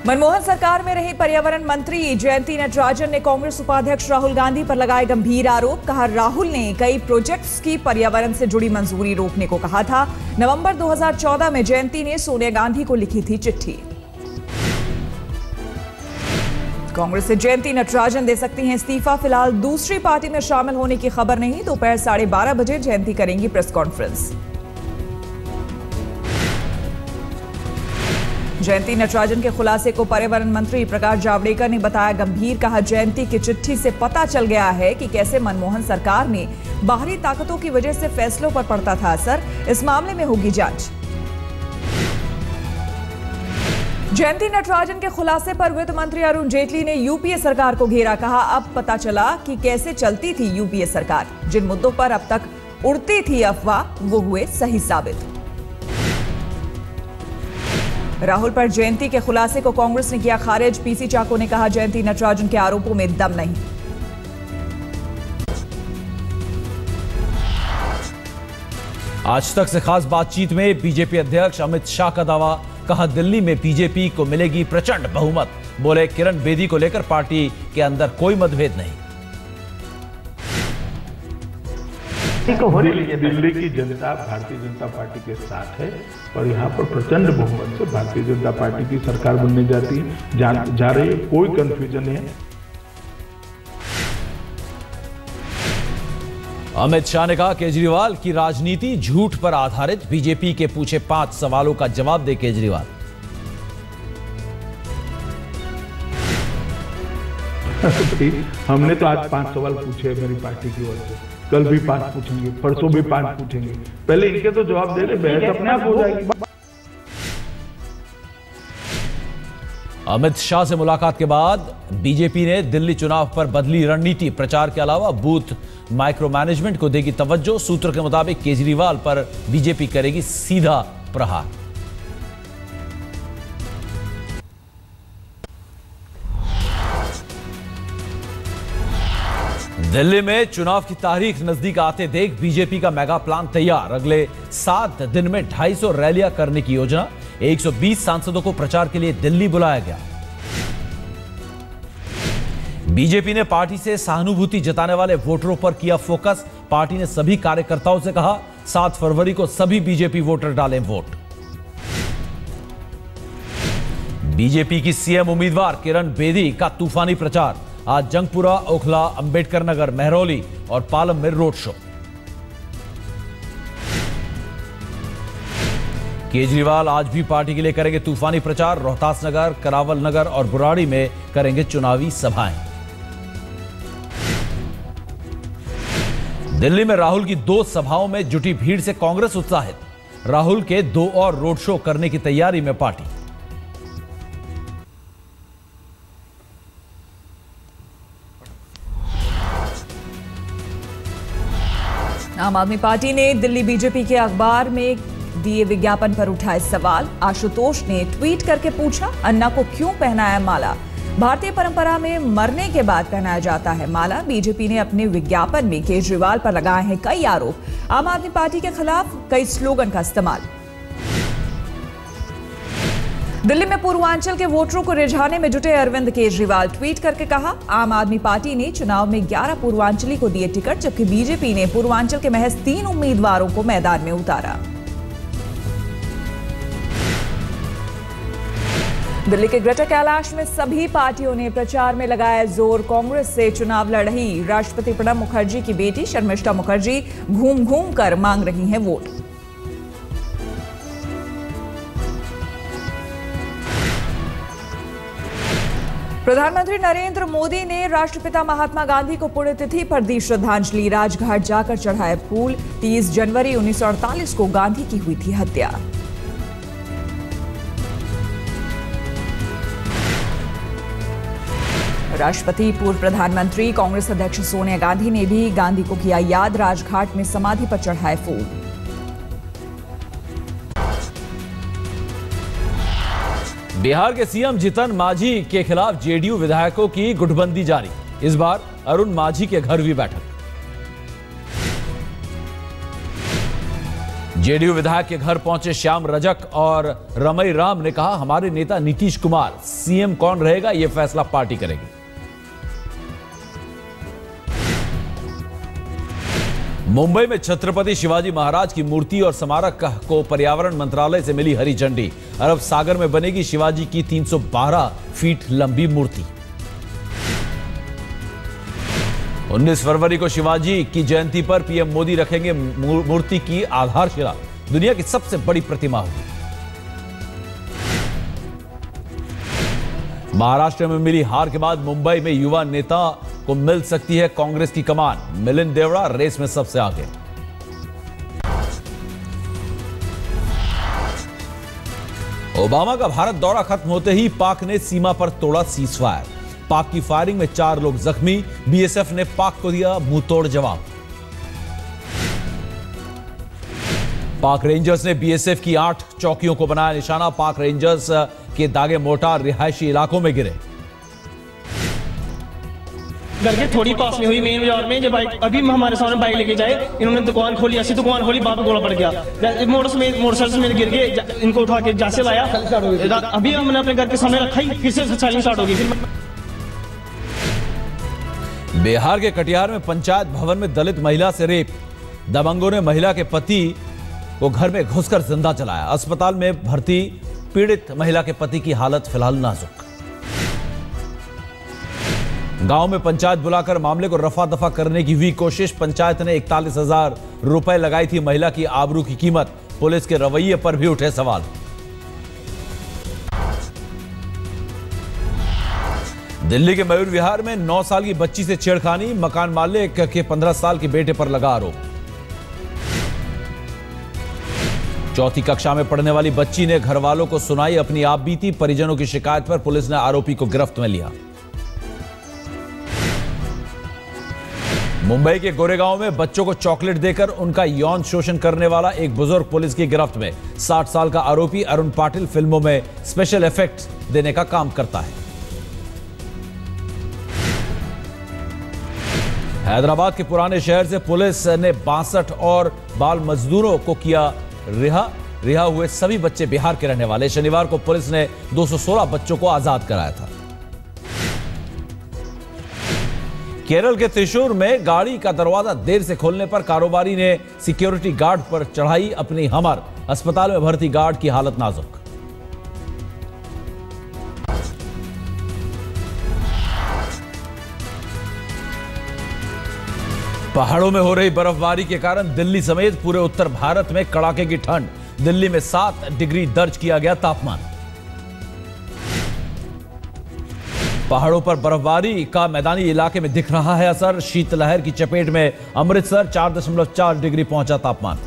मनमोहन सरकार में रही पर्यावरण मंत्री जयंती नटराजन ने कांग्रेस उपाध्यक्ष राहुल गांधी पर लगाए गंभीर आरोप। कहा, राहुल ने कई प्रोजेक्ट्स की पर्यावरण से जुड़ी मंजूरी रोकने को कहा था। नवंबर 2014 में जयंती ने सोनिया गांधी को लिखी थी चिट्ठी। कांग्रेस से जयंती नटराजन दे सकती हैं इस्तीफा। फिलहाल दूसरी पार्टी में शामिल होने की खबर नहीं। दोपहर 12:30 बजे जयंती करेंगी प्रेस कॉन्फ्रेंस। जयंती नटराजन के खुलासे को पर्यावरण मंत्री प्रकाश जावड़ेकर ने बताया गंभीर। कहा, जयंती की चिट्ठी से पता चल गया है कि कैसे मनमोहन सरकार में बाहरी ताकतों की वजह से फैसलों पर पड़ता था असर। इस मामले में होगी जांच। जयंती नटराजन के खुलासे पर वित्त मंत्री अरुण जेटली ने यूपीए सरकार को घेरा। कहा, अब पता चला कि कैसे चलती थी यूपीए सरकार। जिन मुद्दों पर अब तक उड़ती थी अफवाह, वो हुए सही साबित। राहुल पर जयंती के खुलासे को कांग्रेस ने किया खारिज। पीसी चाको ने कहा, जयंती नटराजन के आरोपों में दम नहीं। आज तक से खास बातचीत में बीजेपी अध्यक्ष अमित शाह का दावा। कहा, दिल्ली में बीजेपी को मिलेगी प्रचंड बहुमत। बोले, किरण बेदी को लेकर पार्टी के अंदर कोई मतभेद नहीं। दिल्ली की जनता भारतीय जनता पार्टी के साथ है और यहाँ पर प्रचंड बहुमत से भारतीय जनता पार्टी की सरकार बनने जा रही है। कोई कंफ्यूजन नहीं है। अमित शाह ने कहा, केजरीवाल की राजनीति झूठ पर आधारित। बीजेपी के पूछे 5 सवालों का जवाब दे केजरीवाल। हमने तो आज 5 सवाल पूछे मेरी पार्टी की ओर से। कल भी 5 पूछेंगे, परसों भी 5 पूछेंगे। पहले इनके तो जवाब दे दे, बहस अपने आप हो जाएगी। अमित शाह से मुलाकात के बाद बीजेपी ने दिल्ली चुनाव पर बदली रणनीति। प्रचार के अलावा बूथ माइक्रो मैनेजमेंट को देगी तवज्जो। सूत्र के मुताबिक केजरीवाल पर बीजेपी करेगी सीधा प्रहार। दिल्ली में चुनाव की तारीख नजदीक आते देख बीजेपी का मेगा प्लान तैयार। अगले 7 दिन में 250 रैलियां करने की योजना। 120 सांसदों को प्रचार के लिए दिल्ली बुलाया गया। बीजेपी ने पार्टी से सहानुभूति जताने वाले वोटरों पर किया फोकस। पार्टी ने सभी कार्यकर्ताओं से कहा, 7 फरवरी को सभी बीजेपी वोटर डालें वोट। बीजेपी की सीएम उम्मीदवार किरण बेदी का तूफानी प्रचार। आज जंगपुरा, ओखला, अंबेडकर नगर, मेहरौली और पालम में रोड शो। केजरीवाल आज भी पार्टी के लिए करेंगे तूफानी प्रचार। रोहतास नगर, करावल नगर और बुराड़ी में करेंगे चुनावी सभाएं। दिल्ली में राहुल की 2 सभाओं में जुटी भीड़ से कांग्रेस उत्साहित। राहुल के 2 और रोड शो करने की तैयारी में पार्टी। आम आदमी पार्टी ने दिल्ली बीजेपी के अखबार में दिए विज्ञापन पर उठाए सवाल। आशुतोष ने ट्वीट करके पूछा, अन्ना को क्यों पहनाया माला? भारतीय परंपरा में मरने के बाद पहनाया जाता है माला। बीजेपी ने अपने विज्ञापन में केजरीवाल पर लगाए हैं कई आरोप। आम आदमी पार्टी के खिलाफ कई स्लोगन का इस्तेमाल। दिल्ली में पूर्वांचल के वोटरों को रिझाने में जुटे अरविंद केजरीवाल। ट्वीट करके कहा, आम आदमी पार्टी ने चुनाव में 11 पूर्वांचली को दिए टिकट, जबकि बीजेपी ने पूर्वांचल के महज 3 उम्मीदवारों को मैदान में उतारा। दिल्ली के ग्रेटर कैलाश में सभी पार्टियों ने प्रचार में लगाया जोर। कांग्रेस से चुनाव लड़ रही राष्ट्रपति प्रणब मुखर्जी की बेटी शर्मिष्ठा मुखर्जी घूम घूम कर मांग रही हैं वोट। प्रधानमंत्री नरेंद्र मोदी ने राष्ट्रपिता महात्मा गांधी को पुण्यतिथि पर दी श्रद्धांजलि। राजघाट जाकर चढ़ाए फूल। 30 जनवरी 1948 को गांधी की हुई थी हत्या। राष्ट्रपति, पूर्व प्रधानमंत्री, कांग्रेस अध्यक्ष सोनिया गांधी ने भी गांधी को किया याद। राजघाट में समाधि पर चढ़ाए फूल। बिहार के सीएम जीतन मांझी के खिलाफ जेडीयू विधायकों की गुटबंदी जारी। इस बार अरुण मांझी के घर भी बैठक। जेडीयू विधायक के घर पहुंचे श्याम रजक और रमई राम ने कहा, हमारे नेता नीतीश कुमार सीएम कौन रहेगा यह फैसला पार्टी करेगी। मुंबई में छत्रपति शिवाजी महाराज की मूर्ति और स्मारक को पर्यावरण मंत्रालय से मिली हरी झंडी। अरब सागर में बनेगी शिवाजी की 312 फीट लंबी मूर्ति। 19 फरवरी को शिवाजी की जयंती पर पीएम मोदी रखेंगे मूर्ति की आधारशिला। दुनिया की सबसे बड़ी प्रतिमा होगी। महाराष्ट्र में मिली हार के बाद मुंबई में युवा नेता को मिल सकती है कांग्रेस की कमान। मिलिंद देवड़ा रेस में सबसे आगे। ओबामा का भारत दौरा खत्म होते ही पाक ने सीमा पर तोड़ा सीजफायर। पाक की फायरिंग में 4 लोग जख्मी। बीएसएफ ने पाक को दिया मुंहतोड़ जवाब। पाक रेंजर्स ने बीएसएफ की 8 चौकियों को बनाया निशाना। पाक रेंजर्स के दागे मोर्टार रिहायशी इलाकों में गिरे। घर के थोड़ी पास में हुई मेन बाजार में, जब बाइक अभी हमारे सामने बाइक लेके जाए, इन्होंने दुकान खोली, ऐसी दुकान खोली, बाप गोला पड़ गया। मोटरसाइकिल से मेरे गिर गए, इनको उठा के जैसे लाया। अभी हमने अपने घर के सामने रखा ही, फिर से चालिंग स्टार्ट होगी। बिहार के कटिहार में पंचायत भवन में दलित महिला से रेप। दबंगों ने महिला के पति को घर में घुसकर जिंदा जलाया। अस्पताल में भर्ती पीड़ित महिला के पति की हालत फिलहाल नाजुक। गांव में पंचायत बुलाकर मामले को रफा दफा करने की हुई कोशिश। पंचायत ने 41,000 रुपए लगाई थी महिला की आबरू की कीमत। पुलिस के रवैये पर भी उठे सवाल। दिल्ली के मयूर विहार में 9 साल की बच्ची से छेड़खानी। मकान मालिक के 15 साल के बेटे पर लगा आरोप। चौथी कक्षा में पढ़ने वाली बच्ची ने घर वालों को सुनाई अपनी आपबीती। परिजनों की शिकायत पर पुलिस ने आरोपी को गिरफ्त में लिया। मुंबई के गोरेगांव में बच्चों को चॉकलेट देकर उनका यौन शोषण करने वाला एक बुजुर्ग पुलिस की गिरफ्त में। 60 साल का आरोपी अरुण पाटिल फिल्मों में स्पेशल इफेक्ट्स देने का काम करता है। हैदराबाद के पुराने शहर से पुलिस ने 62 और बाल मजदूरों को किया रिहा हुए सभी बच्चे बिहार के रहने वाले। शनिवार को पुलिस ने 216 बच्चों को आजाद कराया था। केरल के त्रिशूर में गाड़ी का दरवाजा देर से खोलने पर कारोबारी ने सिक्योरिटी गार्ड पर चढ़ाई अपनी हमर। अस्पताल में भर्ती गार्ड की हालत नाजुक। पहाड़ों में हो रही बर्फबारी के कारण दिल्ली समेत पूरे उत्तर भारत में कड़ाके की ठंड। दिल्ली में 7 डिग्री दर्ज किया गया तापमान। पहाड़ों पर बर्फबारी का मैदानी इलाके में दिख रहा है असर। शीतलहर की चपेट में अमृतसर 4.4 डिग्री पहुंचा तापमान।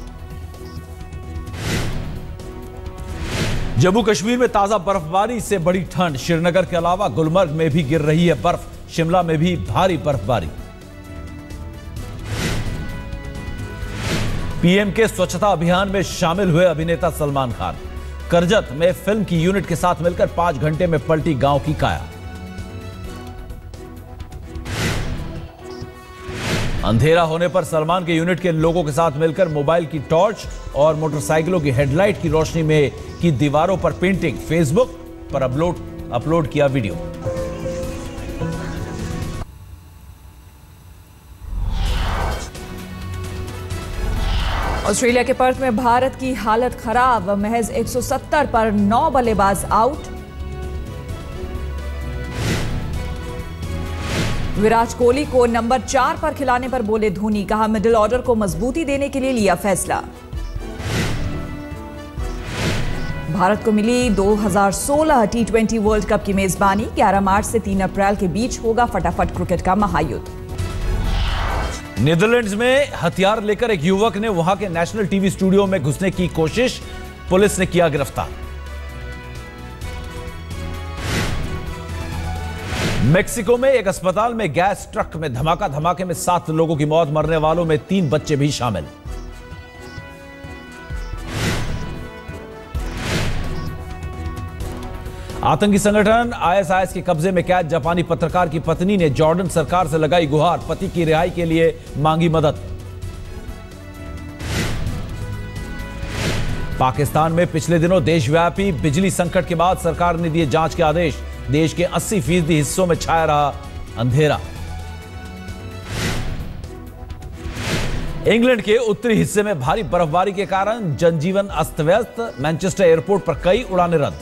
जम्मू कश्मीर में ताजा बर्फबारी से बड़ी ठंड। श्रीनगर के अलावा गुलमर्ग में भी गिर रही है बर्फ। शिमला में भी भारी बर्फबारी। पीएम के स्वच्छता अभियान में शामिल हुए अभिनेता सलमान खान। करजत में फिल्म की यूनिट के साथ मिलकर 5 घंटे में पलटी गांव की काया। अंधेरा होने पर सलमान के यूनिट के लोगों के साथ मिलकर मोबाइल की टॉर्च और मोटरसाइकिलों की हेडलाइट की रोशनी में की दीवारों पर पेंटिंग। फेसबुक पर अपलोड किया वीडियो। ऑस्ट्रेलिया के पर्थ में भारत की हालत खराब। महज 170 पर 9 बल्लेबाज आउट। विराट कोहली को नंबर 4 पर खिलाने पर बोले धोनी। कहा, मिडिल ऑर्डर को मजबूती देने के लिए लिया फैसला। भारत को मिली 2016 T20 वर्ल्ड कप की मेजबानी। 11 मार्च से 3 अप्रैल के बीच होगा फटाफट क्रिकेट का महायुद्ध। नीदरलैंड्स में हथियार लेकर एक युवक ने वहां के नेशनल टीवी स्टूडियो में घुसने की कोशिश। पुलिस ने किया गिरफ्तार। मेक्सिको में एक अस्पताल में गैस ट्रक में धमाके में 7 लोगों की मौत। मरने वालों में 3 बच्चे भी शामिल। आतंकी संगठन आईएसआईएस के कब्जे में कैद जापानी पत्रकार की पत्नी ने जॉर्डन सरकार से लगाई गुहार। पति की रिहाई के लिए मांगी मदद। पाकिस्तान में पिछले दिनों देशव्यापी बिजली संकट के बाद सरकार ने दिए जांच के आदेश। देश के 80% हिस्सों में छाया रहा अंधेरा। इंग्लैंड के उत्तरी हिस्से में भारी बर्फबारी के कारण जनजीवन अस्त व्यस्त। मैनचेस्टर एयरपोर्ट पर कई उड़ानें रद्द।